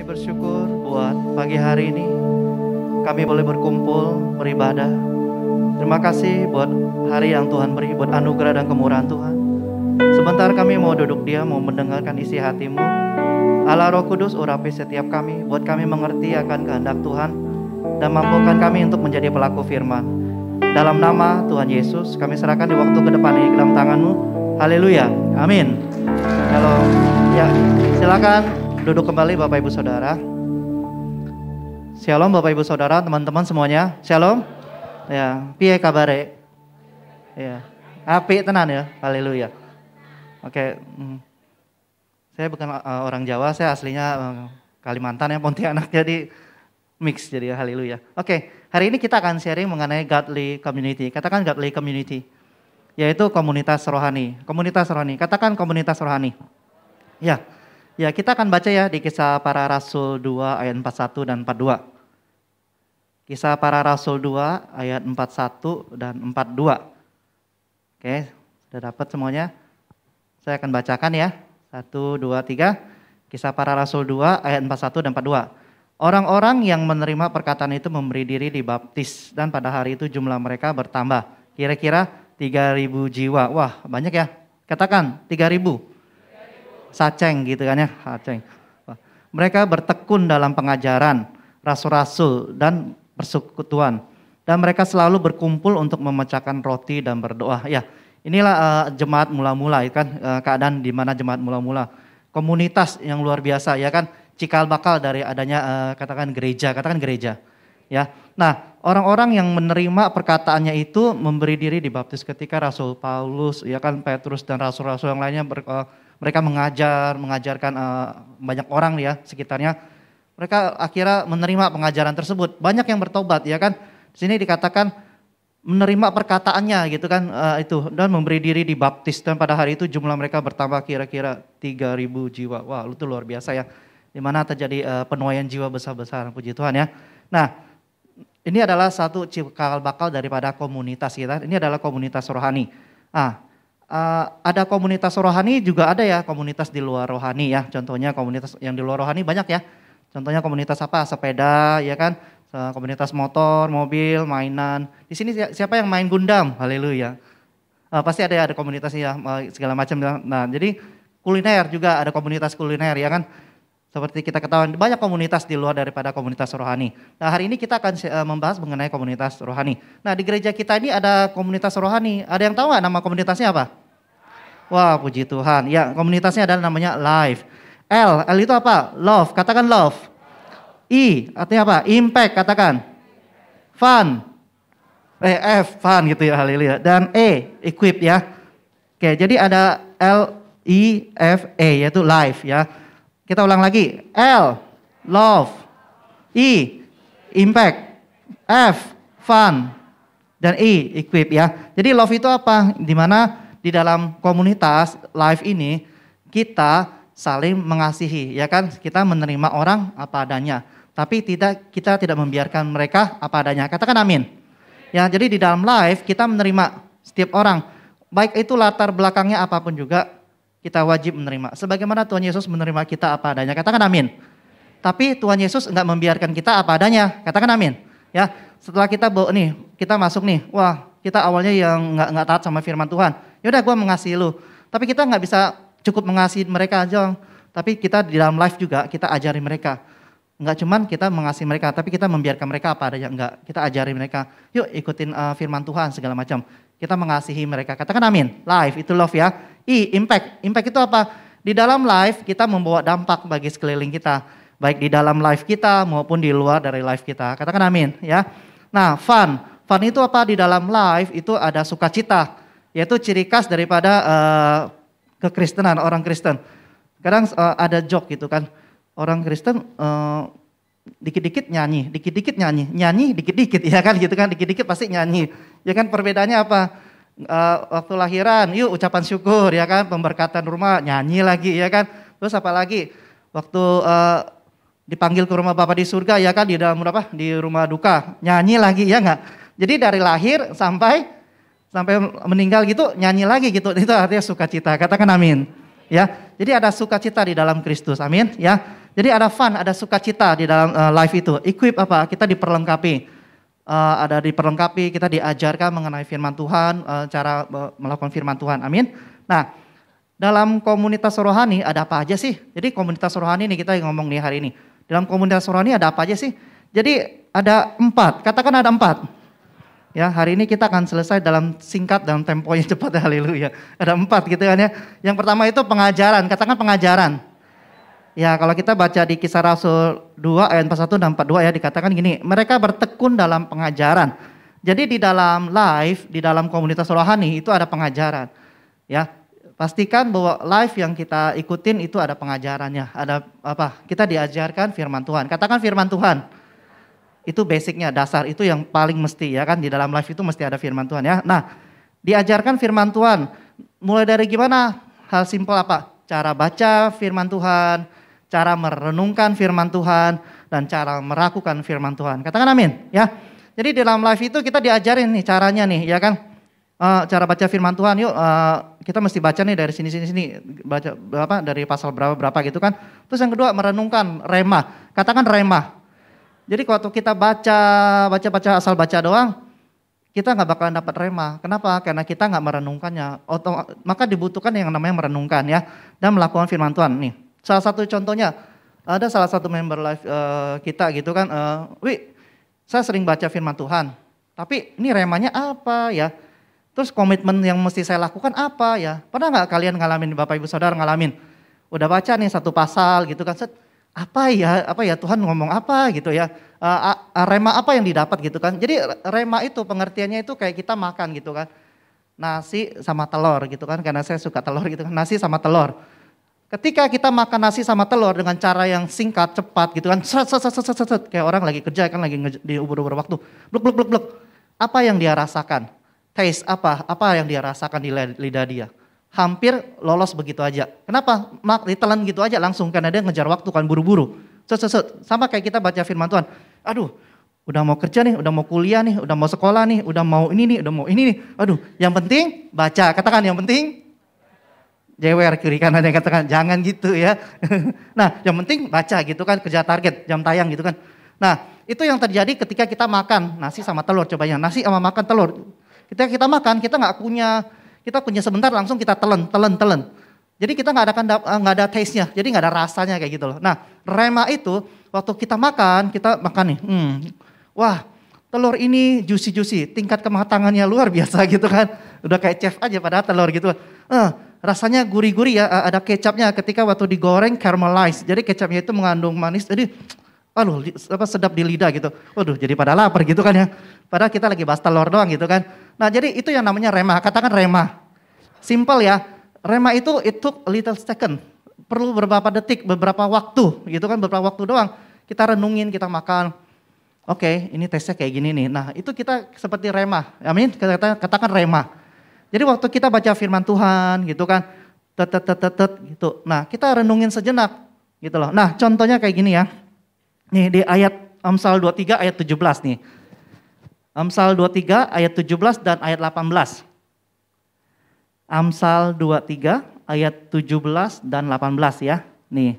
Kami bersyukur buat pagi hari ini kami boleh berkumpul, beribadah. Terima kasih buat hari yang Tuhan beri, buat anugerah dan kemurahan Tuhan. Sebentar kami mau duduk diam, mau mendengarkan isi hati-Mu. Allah Roh Kudus urapi setiap kami, buat kami mengerti akan kehendak Tuhan dan mampukan kami untuk menjadi pelaku firman. Dalam nama Tuhan Yesus, kami serahkan di waktu ke depan ini ke dalam tangan-Mu. Haleluya, amin. Kalau ya, silakan duduk kembali Bapak Ibu Saudara. Shalom Bapak Ibu Saudara, teman-teman semuanya. Shalom. Ya, piye kabare? Ya, apik tenan ya. Haleluya. Oke, saya bukan orang Jawa, saya aslinya Kalimantan ya, Pontianak, jadi mix jadi haleluya. Oke, hari ini kita akan sharing mengenai godly community. Katakan godly community, yaitu komunitas rohani. Komunitas rohani, katakan komunitas rohani. Ya, kita akan baca ya di Kisah Para Rasul 2 ayat 41 dan 42. Kisah Para Rasul 2 ayat 41 dan 42. Oke, sudah dapat semuanya? Saya akan bacakan ya. 1, 2, 3. Kisah Para Rasul 2 ayat 41 dan 42. Orang-orang yang menerima perkataan itu memberi diri dibaptis. Dan pada hari itu jumlah mereka bertambah. Kira-kira 3.000 jiwa. Wah, banyak ya. Katakan 3.000. Saceng gitu kan ya. Saceng. Mereka bertekun dalam pengajaran rasul-rasul dan persekutuan. Dan mereka selalu berkumpul untuk memecahkan roti dan berdoa. Ya, inilah jemaat mula-mula, kan keadaan di mana jemaat mula-mula, komunitas yang luar biasa, ya kan, cikal bakal dari adanya katakan gereja, ya. Nah, orang-orang yang menerima perkataannya itu memberi diri dibaptis ketika Rasul Paulus, ya kan, Petrus dan rasul-rasul yang lainnya mereka mengajarkan banyak orang ya sekitarnya. Mereka akhirnya menerima pengajaran tersebut. Banyak yang bertobat, ya kan. Di sini dikatakan menerima perkataannya gitu kan, itu dan memberi diri dibaptis, dan pada hari itu jumlah mereka bertambah kira-kira 3.000 jiwa. Wah, itu luar biasa ya. Di mana terjadi penuaian jiwa besar-besaran, puji Tuhan ya. Nah, ini adalah satu cikal bakal daripada komunitas kita. Ini adalah komunitas rohani. Ada komunitas rohani juga ada ya, komunitas di luar rohani ya. Contohnya komunitas yang di luar rohani banyak ya. Contohnya komunitas apa? Sepeda, ya kan? Komunitas motor, mobil, mainan. Di sini siapa yang main Gundam? Haleluya. Pasti ada komunitasnya ya, segala macam. Nah, jadi kuliner juga ada komunitas kuliner, ya kan? Seperti kita ketahui banyak komunitas di luar daripada komunitas rohani. Nah, hari ini kita akan membahas mengenai komunitas rohani. Nah, di gereja kita ini ada komunitas rohani. Ada yang tahu nggak nama komunitasnya apa? Wah, puji Tuhan. Ya, komunitasnya adalah namanya Life. L itu apa? Love. Katakan love. I artinya apa? Impact. Katakan. Fun. F fun gitu ya, haleluya. Dan E equip ya. Oke, jadi ada LEFE yaitu life ya. Kita ulang lagi. L love. I impact. F fun. Dan E equip ya. Jadi love itu apa? Dimana di dalam komunitas life ini kita saling mengasihi, ya kan? Kita menerima orang apa adanya, tapi kita tidak membiarkan mereka apa adanya. Katakan amin. Ya, jadi di dalam life kita menerima setiap orang, baik itu latar belakangnya apapun juga, kita wajib menerima. Sebagaimana Tuhan Yesus menerima kita apa adanya. Katakan amin. Tapi Tuhan Yesus enggak membiarkan kita apa adanya. Katakan amin. Ya, setelah kita kita masuk nih, wah, kita awalnya yang enggak taat sama firman Tuhan. Yaudah, gue mengasihi lu. Tapi kita enggak bisa cukup mengasihi mereka aja, tapi kita di dalam life juga kita ajari mereka. Enggak cuman kita mengasihi mereka, tapi kita membiarkan mereka apa adanya. Enggak, kita ajari mereka. Yuk ikutin firman Tuhan segala macam. Kita mengasihi mereka. Katakan amin. Life itu love ya. I impact. Impact itu apa? Di dalam life kita membawa dampak bagi sekeliling kita, baik di dalam life kita maupun di luar dari life kita. Katakan amin ya. Nah, fun. Fun itu apa? Di dalam life itu ada sukacita, yaitu ciri khas daripada kekristenan, orang Kristen. Kadang ada joke gitu kan, orang Kristen dikit-dikit nyanyi, dikit-dikit ya kan gitu kan, dikit-dikit pasti nyanyi. Ya kan, perbedaannya apa? Waktu lahiran, yuk ucapan syukur ya kan, pemberkatan rumah nyanyi lagi ya kan. Terus apa lagi? Waktu dipanggil ke rumah Bapa di surga ya kan, di dalam di rumah duka nyanyi lagi ya enggak? Jadi dari lahir sampai meninggal gitu nyanyi lagi gitu, itu artinya sukacita. Katakan amin. Ya, jadi ada sukacita di dalam Kristus, amin. Ya, jadi ada fun, ada sukacita di dalam life itu. Equip apa? Kita diperlengkapi. Ada diperlengkapi, kita diajarkan mengenai firman Tuhan, cara melakukan firman Tuhan, amin. Nah, dalam komunitas rohani ada apa aja sih? Jadi komunitas rohani nih kita ngomong nih hari ini. Dalam komunitas rohani ada apa aja sih? Jadi ada 4, katakan ada 4. Ya, hari ini kita akan selesai dalam singkat, dalam tempo yang cepat, haleluya. Ada 4 gitu kan ya. Yang pertama itu pengajaran, katakan pengajaran. Ya, kalau kita baca di Kisah Rasul 2 ayat 41 dan 42 ya, dikatakan gini, mereka bertekun dalam pengajaran. Jadi di dalam live, di dalam komunitas rohani itu ada pengajaran. Ya, pastikan bahwa live yang kita ikutin itu ada pengajarannya. Ada apa? Kita diajarkan firman Tuhan. Katakan firman Tuhan. Itu basicnya, dasar, itu yang paling mesti ya kan, di dalam live itu mesti ada firman Tuhan ya. Nah, diajarkan firman Tuhan, mulai dari gimana? Hal simpel apa? Cara baca firman Tuhan, cara merenungkan firman Tuhan, dan cara melakukan firman Tuhan. Katakan amin ya. Jadi di dalam live itu kita diajarin nih caranya nih ya kan. Cara baca firman Tuhan, yuk kita mesti baca nih dari sini, baca berapa, dari pasal berapa gitu kan. Terus yang kedua merenungkan, rema, katakan rema. Jadi waktu kita baca asal baca doang, kita nggak bakalan dapat rema. Kenapa? Karena kita nggak merenungkannya. Maka dibutuhkan yang namanya merenungkan ya, dan melakukan firman Tuhan. Nih, salah satu contohnya ada salah satu member live kita gitu kan, saya sering baca firman Tuhan, tapi ini remanya apa ya? Terus komitmen yang mesti saya lakukan apa ya? Pernah nggak kalian ngalamin, Bapak Ibu Saudara ngalamin? Udah baca nih satu pasal gitu kan, apa ya Tuhan ngomong apa gitu ya, rema apa yang didapat gitu kan. Jadi rema itu pengertiannya itu kayak kita makan gitu kan, nasi sama telur gitu kan, karena saya suka telur gitu kan, nasi sama telur. Ketika kita makan nasi sama telur dengan cara yang singkat, cepat gitu kan, kayak orang lagi kerja kan, lagi diubur-ubur waktu, bluk, apa yang dia rasakan? Taste apa yang dia rasakan di lidah dia? Hampir lolos begitu aja. Kenapa? Ditelan gitu aja langsung, karena dia ngejar waktu kan, buru-buru. Sama kayak kita baca firman Tuhan. Aduh, udah mau kerja nih, udah mau kuliah nih, udah mau sekolah nih, udah mau ini nih, udah mau ini nih. Aduh, yang penting baca. Katakan yang penting. Jewer kiri kanan yang katakan jangan gitu ya. Nah, yang penting baca gitu kan, kerja target, jam tayang gitu kan. Nah, itu yang terjadi ketika kita makan nasi sama telur. Coba ya, nasi sama makan telur. Ketika kita makan, kita nggak punya. Kita punya sebentar langsung kita telan. Jadi kita nggak ada taste-nya, jadi nggak ada rasanya kayak gitu loh. Nah, rema itu waktu kita makan nih, wah telur ini juicy, tingkat kematangannya luar biasa gitu kan. Udah kayak chef aja pada telur gitu. Rasanya gurih-gurih ya, ada kecapnya ketika waktu digoreng caramelize. Jadi kecapnya itu mengandung manis, jadi sedap di lidah gitu. Waduh, jadi pada lapar gitu kan ya. Padahal kita lagi bahas telur doang gitu kan. Nah, jadi itu yang namanya rema. Katakan rema. Simple ya. Rema itu it took a little second. Perlu beberapa detik, beberapa waktu gitu kan, beberapa waktu doang. Kita renungin, kita makan. Oke, ini tesnya kayak gini nih. Nah, itu kita seperti rema. Amin. Katakan rema. Jadi waktu kita baca firman Tuhan gitu kan, gitu. Nah, kita renungin sejenak gitu loh. Nah, contohnya kayak gini ya. Nih di ayat Amsal 23 ayat 17 nih. Amsal 23 ayat 17 dan ayat 18. Amsal 23 ayat 17 dan 18 ya. Nih,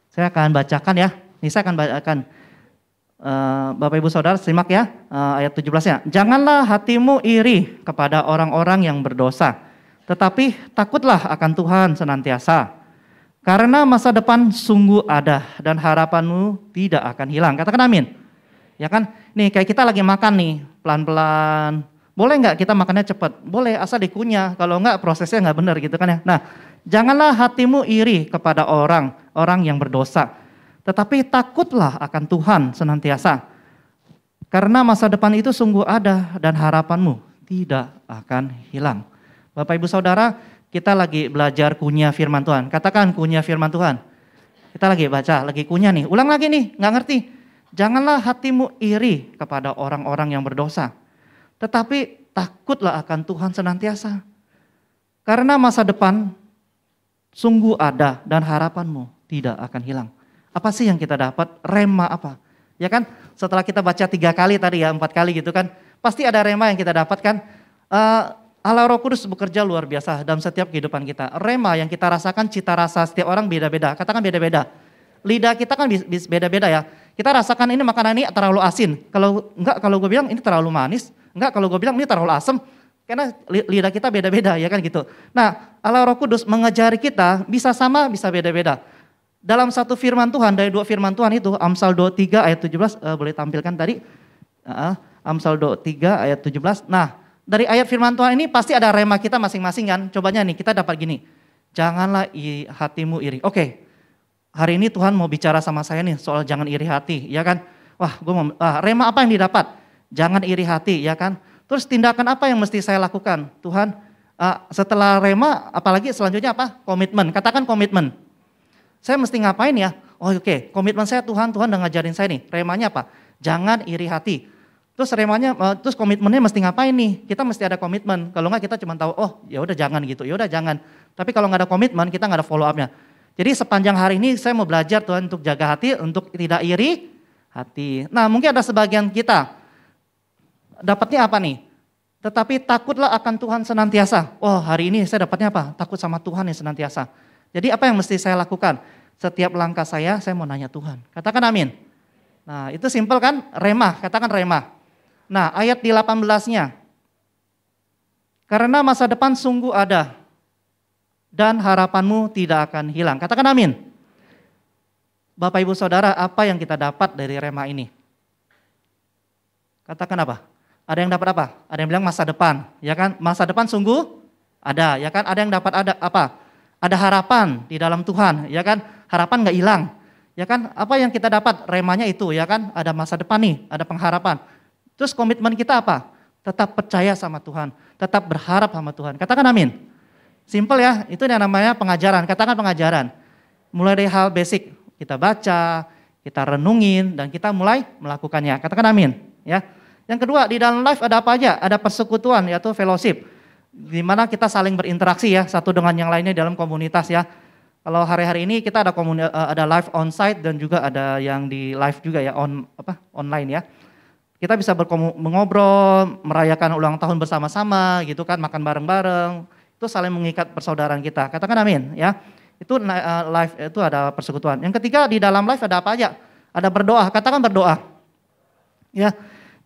saya akan bacakan ya. Bapak Ibu Saudara simak ya, ayat 17-nya. Janganlah hatimu iri kepada orang-orang yang berdosa, tetapi takutlah akan Tuhan senantiasa. Karena masa depan sungguh ada dan harapanmu tidak akan hilang. Katakan amin. Ya kan? Nih kayak kita lagi makan nih, pelan-pelan. Boleh nggak kita makannya cepat? Boleh, asal dikunyah. Kalau nggak prosesnya nggak benar gitu kan ya. Nah, janganlah hatimu iri kepada orang yang berdosa. Tetapi takutlah akan Tuhan senantiasa. Karena masa depan itu sungguh ada dan harapanmu tidak akan hilang. Bapak Ibu Saudara, kita lagi belajar kunyah firman Tuhan. Katakan kunyah firman Tuhan. Kita lagi baca, lagi kunyah nih. Ulang lagi nih, nggak ngerti. Janganlah hatimu iri kepada orang-orang yang berdosa. Tetapi takutlah akan Tuhan senantiasa. Karena masa depan sungguh ada dan harapanmu tidak akan hilang. Apa sih yang kita dapat? Rema apa? Ya kan, setelah kita baca 3 kali tadi ya, 4 kali gitu kan. Pasti ada rema yang kita dapatkan. Allah Roh Kudus bekerja luar biasa dalam setiap kehidupan kita. Rema yang kita rasakan, cita rasa setiap orang beda-beda. Katakan beda-beda. Lidah kita kan beda-beda ya. Kita rasakan ini makanan ini terlalu asin. Kalau gue bilang ini terlalu manis. Enggak, kalau gue bilang ini terlalu asam. Karena lidah kita beda-beda ya kan gitu. Nah, Allah Roh Kudus mengajari kita bisa sama, bisa beda-beda. Dalam satu firman Tuhan, dari dua firman Tuhan itu, Amsal 23 ayat 17, boleh tampilkan tadi. Amsal 23 ayat 17. Nah, dari ayat firman Tuhan ini pasti ada rema kita masing-masing kan. Cobanya nih kita dapat gini. Janganlah hatimu iri. Oke. Hari ini Tuhan mau bicara sama saya nih soal jangan iri hati, ya kan? Wah, rema apa yang didapat? Jangan iri hati, ya kan? Terus tindakan apa yang mesti saya lakukan? Tuhan, setelah rema apalagi selanjutnya apa? Komitmen. Katakan komitmen. Saya mesti ngapain ya? Oh, oke. Komitmen saya Tuhan udah ngajarin saya nih. Remanya apa? Jangan iri hati. Terus terus komitmennya mesti ngapain nih? Kita mesti ada komitmen. Kalau enggak kita cuma tahu, oh ya udah jangan gitu, ya udah jangan. Tapi kalau nggak ada komitmen, kita nggak ada follow up-nya. Jadi sepanjang hari ini saya mau belajar Tuhan untuk jaga hati, untuk tidak iri hati. Nah mungkin ada sebagian kita, dapatnya apa nih? Tetapi takutlah akan Tuhan senantiasa. Oh hari ini saya dapatnya apa? Takut sama Tuhan yang senantiasa. Jadi apa yang mesti saya lakukan? Setiap langkah saya mau nanya Tuhan. Katakan amin. Nah itu simpel kan? Rema, katakan rema. Nah ayat di 18-nya. Karena masa depan sungguh ada dan harapanmu tidak akan hilang. Katakan amin. Bapak Ibu Saudara, apa yang kita dapat dari rema ini? Katakan apa? Ada yang dapat apa? Ada yang bilang masa depan, ya kan? Masa depan sungguh ada, ya kan? Ada yang dapat ada apa? Ada harapan di dalam Tuhan, ya kan? Harapan nggak hilang, ya kan? Apa yang kita dapat? Remanya itu, ya kan? Ada masa depan nih, ada pengharapan. Terus komitmen kita apa? Tetap percaya sama Tuhan, tetap berharap sama Tuhan. Katakan amin. Simple ya, itu yang namanya pengajaran. Katakan pengajaran. Mulai dari hal basic, kita baca, kita renungin, dan kita mulai melakukannya. Katakan amin. Ya. Yang kedua, di dalam life ada apa aja? Ada persekutuan, yaitu fellowship. Di mana kita saling berinteraksi ya, satu dengan yang lainnya dalam komunitas ya. Kalau hari-hari ini kita ada live on-site dan juga ada yang di live juga ya, online ya. Kita bisa mengobrol, merayakan ulang tahun bersama-sama gitu kan, makan bareng-bareng. Itu saling mengikat persaudaraan kita. Katakan amin ya. Itu live itu ada persekutuan. Yang ketiga di dalam live ada apa aja? Ada berdoa. Katakan berdoa. Ya.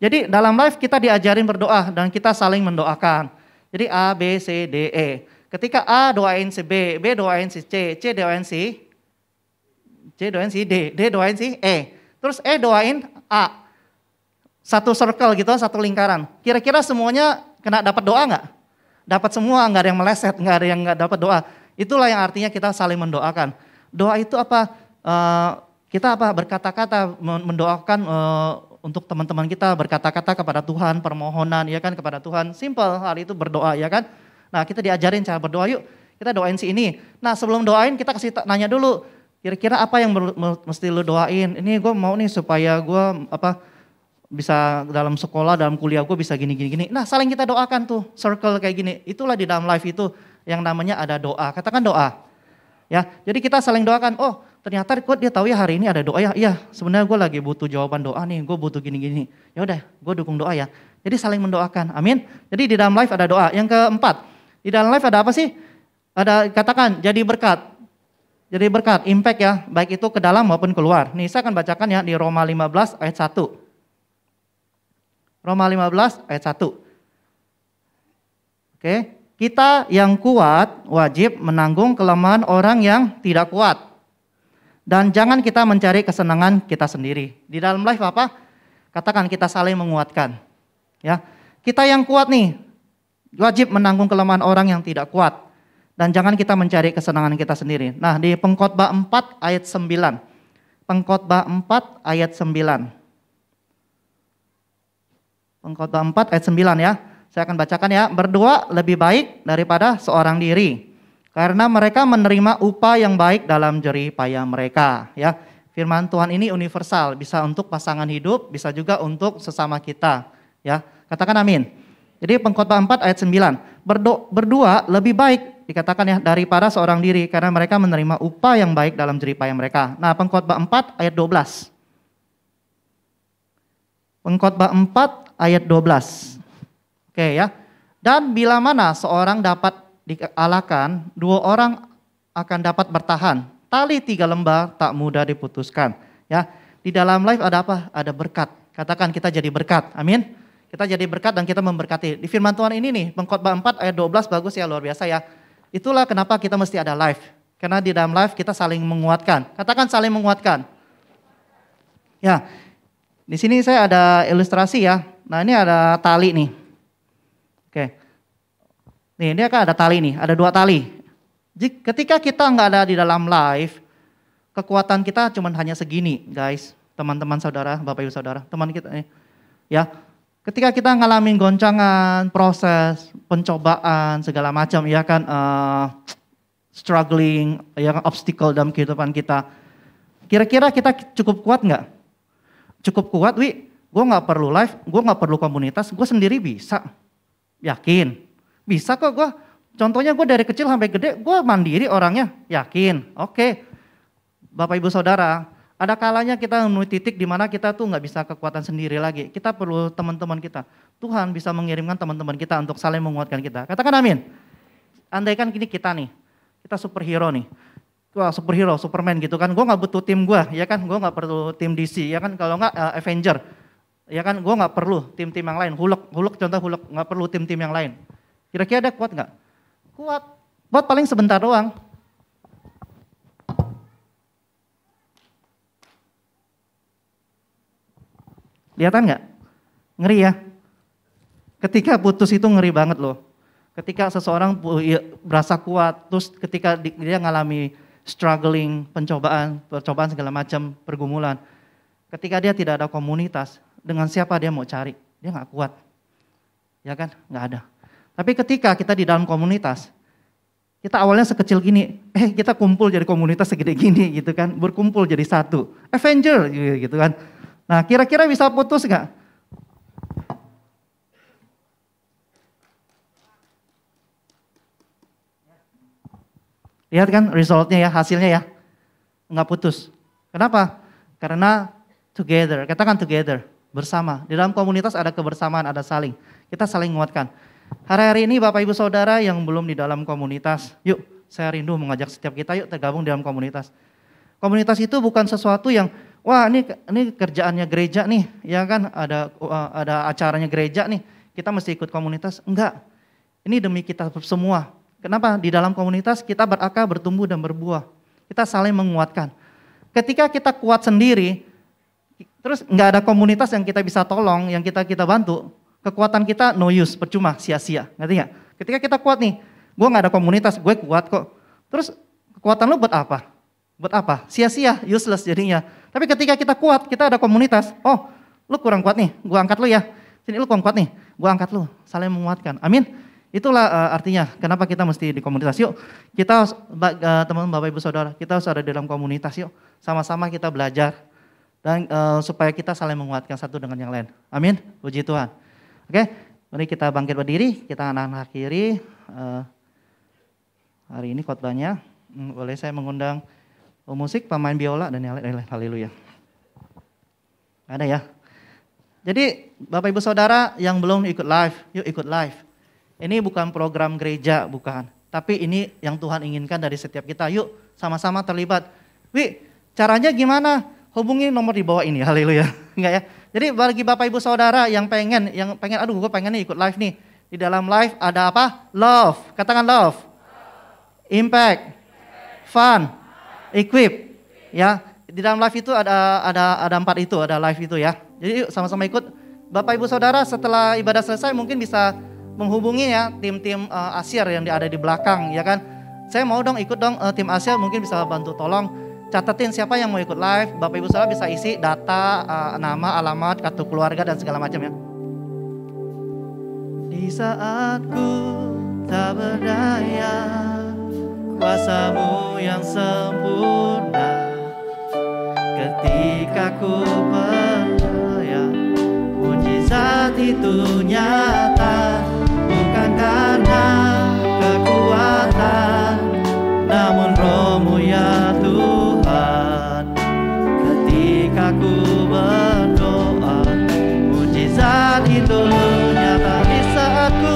Jadi dalam live kita diajarin berdoa dan kita saling mendoakan. Jadi A, B, C, D, E. Ketika A doain si B, B doain si C, C doain si D, D doain si E. Terus E doain A. Satu circle gitu, satu lingkaran. Kira-kira semuanya kena dapat doa nggak? Dapat semua, nggak ada yang meleset, nggak ada yang nggak dapat doa. Itulah yang artinya kita saling mendoakan. Doa itu apa? Kita apa? Berkata-kata mendoakan untuk teman-teman kita, berkata-kata kepada Tuhan, permohonan ya kan kepada Tuhan. Simple, hal itu berdoa ya kan. Nah kita diajarin cara berdoa, yuk kita doain si ini. Nah sebelum doain kita kasih nanya dulu, kira-kira apa yang mesti lu doain? Ini gue mau nih supaya gue bisa dalam sekolah, dalam kuliah gue bisa gini. Nah saling kita doakan tuh, circle kayak gini. Itulah di dalam life itu yang namanya ada doa. Katakan doa. Ya, jadi kita saling doakan. Oh ternyata kok dia tahu ya hari ini ada doa ya. Iya sebenarnya gue lagi butuh jawaban doa nih, gue butuh gini. Ya udah, gue dukung doa ya. Jadi saling mendoakan. Amin. Jadi di dalam life ada doa. Yang keempat, di dalam life ada apa sih? Ada katakan jadi berkat. Jadi berkat, impact ya, baik itu ke dalam maupun keluar. Nih saya akan bacakan ya di Roma 15 ayat 1. Roma 15 ayat 1. Oke, kita yang kuat wajib menanggung kelemahan orang yang tidak kuat. Dan jangan kita mencari kesenangan kita sendiri. Di dalam life apa? Katakan kita saling menguatkan. Ya, kita yang kuat nih wajib menanggung kelemahan orang yang tidak kuat. Dan jangan kita mencari kesenangan kita sendiri. Nah, di Pengkhotbah 4 ayat 9. Pengkhotbah 4 ayat 9. Pengkhotbah 4 ayat 9 ya. Saya akan bacakan ya. Berdua lebih baik daripada seorang diri. Karena mereka menerima upah yang baik dalam jerih payah mereka. Ya, firman Tuhan ini universal. Bisa untuk pasangan hidup, bisa juga untuk sesama kita. Ya, katakan amin. Jadi Pengkhotbah 4 ayat 9. Berdua lebih baik dikatakan ya daripada seorang diri. Karena mereka menerima upah yang baik dalam jerih payah mereka. Nah Pengkhotbah 4 ayat 12. Pengkhotbah 4 ayat 12. Oke ya. Dan bila mana seorang dapat dialahkan, 2 orang akan dapat bertahan. Tali 3 lembar tak mudah diputuskan. Ya, di dalam life ada apa? Ada berkat. Katakan kita jadi berkat. Amin. Kita jadi berkat dan kita memberkati. Di firman Tuhan ini nih, Pengkhotbah 4 ayat 12 bagus ya, luar biasa ya. Itulah kenapa kita mesti ada life. Karena di dalam life kita saling menguatkan. Katakan saling menguatkan. Ya, di sini saya ada ilustrasi ya. Nah ini ada tali nih. Oke. Nih ini kan ada tali nih, ada 2 tali. Ketika kita nggak ada di dalam life, kekuatan kita cuma hanya segini, guys. Teman-teman saudara, Bapak Ibu saudara, teman kita nih. Ya, ketika kita ngalamin goncangan, proses, pencobaan, segala macam, ya kan, struggling, ya kan, obstacle dalam kehidupan kita. Kira-kira kita cukup kuat nggak? Cukup kuat, gue nggak perlu life, gue nggak perlu komunitas, gue sendiri bisa. Yakin, bisa kok gue. Contohnya gue dari kecil sampai gede, gue mandiri orangnya, yakin. Oke, Bapak Ibu Saudara, ada kalanya kita menemui titik di mana kita tuh nggak bisa kekuatan sendiri lagi. Kita perlu teman-teman kita. Tuhan bisa mengirimkan teman-teman kita untuk saling menguatkan kita. Katakan amin. Andaikan gini kita nih, kita superhero nih. Wah superhero, Superman gitu kan. Gue nggak butuh tim gue, ya kan. Gue nggak perlu tim DC, ya kan. Kalau nggak Avenger, ya kan. Gue nggak perlu tim-tim yang lain. Hulk contoh Hulk, nggak perlu tim-tim yang lain. Kira-kira ada kuat nggak? Kuat, buat paling sebentar doang. Lihatan nggak? Ngeri ya. Ketika putus itu ngeri banget loh. Ketika seseorang berasa kuat, terus ketika dia ngalami struggling, percobaan segala macam, pergumulan. Ketika dia tidak ada komunitas, dengan siapa dia mau cari? Dia nggak kuat. Ya kan? Nggak ada. Tapi ketika kita di dalam komunitas, kita awalnya sekecil gini, kita kumpul jadi komunitas segede gini gitu kan, berkumpul jadi satu, Avenger gitu kan. Nah kira-kira bisa putus nggak? Lihat kan resultnya ya, hasilnya ya, nggak putus. Kenapa? Karena together, katakan together, bersama. Di dalam komunitas ada kebersamaan, ada saling. Kita saling menguatkan. Hari-hari ini Bapak Ibu Saudara yang belum di dalam komunitas, yuk saya rindu mengajak setiap kita yuk tergabung dalam komunitas. Komunitas itu bukan sesuatu yang, wah ini kerjaannya gereja nih, ya kan ada acaranya gereja nih, kita mesti ikut komunitas. Enggak, ini demi kita semua. Kenapa? Di dalam komunitas kita berakar, bertumbuh dan berbuah. Kita saling menguatkan. Ketika kita kuat sendiri, terus nggak ada komunitas yang kita bisa tolong, yang kita bantu, kekuatan kita no use, percuma, sia-sia, ngerti nggak? Ketika kita kuat nih, gue nggak ada komunitas, gue kuat kok. Terus kekuatan lu buat apa? Buat apa? Sia-sia, useless jadinya. Tapi ketika kita kuat, kita ada komunitas. Oh, lu kurang kuat nih, gue angkat lu ya. Sini lu kurang kuat nih, gue angkat lu. Saling menguatkan. Amin. Itulah artinya kenapa kita mesti di komunitas. Yuk, kita teman-teman Bapak Ibu Saudara, kita harus ada di dalam komunitas yuk. Sama-sama kita belajar dan supaya kita saling menguatkan satu dengan yang lain. Amin. Puji Tuhan. Oke, mari kita bangkit berdiri, kita anak-anak kiri. Hari ini khotbahnya, boleh saya mengundang musik, pemain biola dan yang lain. Haleluya. Ada ya. Jadi Bapak Ibu Saudara yang belum ikut live, yuk ikut live. Ini bukan program gereja, bukan. Tapi ini yang Tuhan inginkan dari setiap kita. Yuk sama-sama terlibat. Caranya gimana? Hubungi nomor di bawah ini. Haleluya. Enggak ya? Jadi bagi Bapak Ibu Saudara yang pengen, aduh gue pengen nih ikut live nih. Di dalam live ada apa? Love. Katakan love. Impact. Fun. Equip. Ya. Di dalam live itu ada 4 itu, ada live itu ya. Jadi yuk sama-sama ikut. Bapak Ibu Saudara setelah ibadah selesai mungkin bisa menghubungi ya tim-tim Asyir yang ada di belakang ya kan. Saya mau dong ikut dong tim Asyir, mungkin bisa bantu tolong catetin siapa yang mau ikut live. Bapak Ibu Saudara bisa isi data, nama, alamat, kartu keluarga dan segala macam ya. Di saat ku tak berdaya, kuasa-Mu yang sempurna. Ketika ku percaya mujizat itu nyata. Bukan karena kekuatan, namun Roh-Mu ya Tuhan. Ketika ku berdoa, mujizat itu nyata. Di saat ku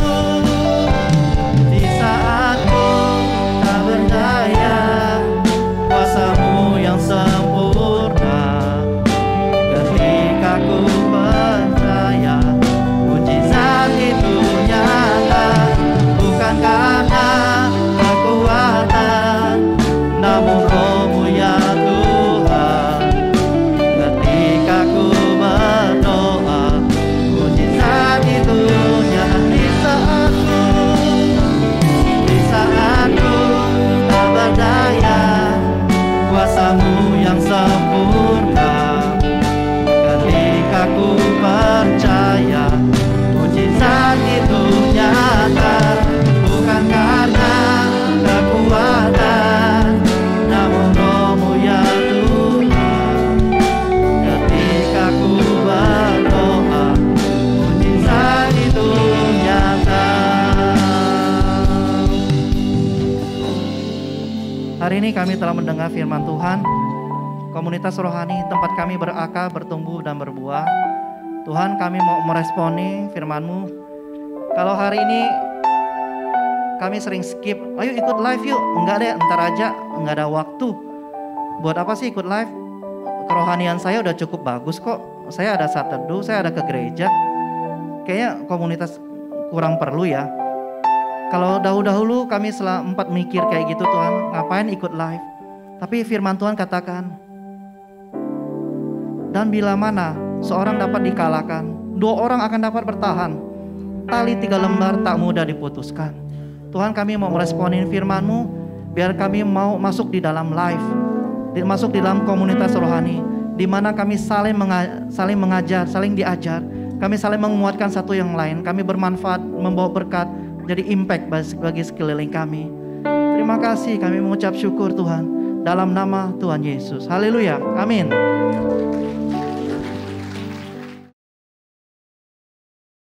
karyamu yang sempurna. Ketika ku percaya mujizat itu nyata, bukan karena kekuatan, namun Roh-Mu ya Tuhan. Ketika ku berdoa, mujizat itu nyata. Hari ini kami telah mendengar firman Tuhan. Komunitas rohani, tempat kami berakar, bertumbuh dan berbuah. Tuhan, kami mau meresponi firman-Mu. Kalau hari ini kami sering skip, ayo ikut live yuk. Enggak deh, ntar aja, enggak ada waktu. Buat apa sih ikut live? Kerohanian saya udah cukup bagus kok. Saya ada saat teduh, saya ada ke gereja. Kayaknya komunitas kurang perlu ya. Kalau dahulu kami sempat mikir kayak gitu, Tuhan, ngapain ikut live? Tapi firman Tuhan katakan, dan bila mana seorang dapat dikalahkan, 2 orang akan dapat bertahan. Tali 3 lembar tak mudah diputuskan. Tuhan, kami mau meresponin firman-Mu, biar kami mau masuk di dalam live, masuk di dalam komunitas rohani, di mana kami saling mengajar, saling diajar, kami saling menguatkan satu yang lain, kami bermanfaat, membawa berkat, jadi impact bagi sekeliling kami. Terima kasih, kami mengucap syukur Tuhan, dalam nama Tuhan Yesus. Haleluya, amin.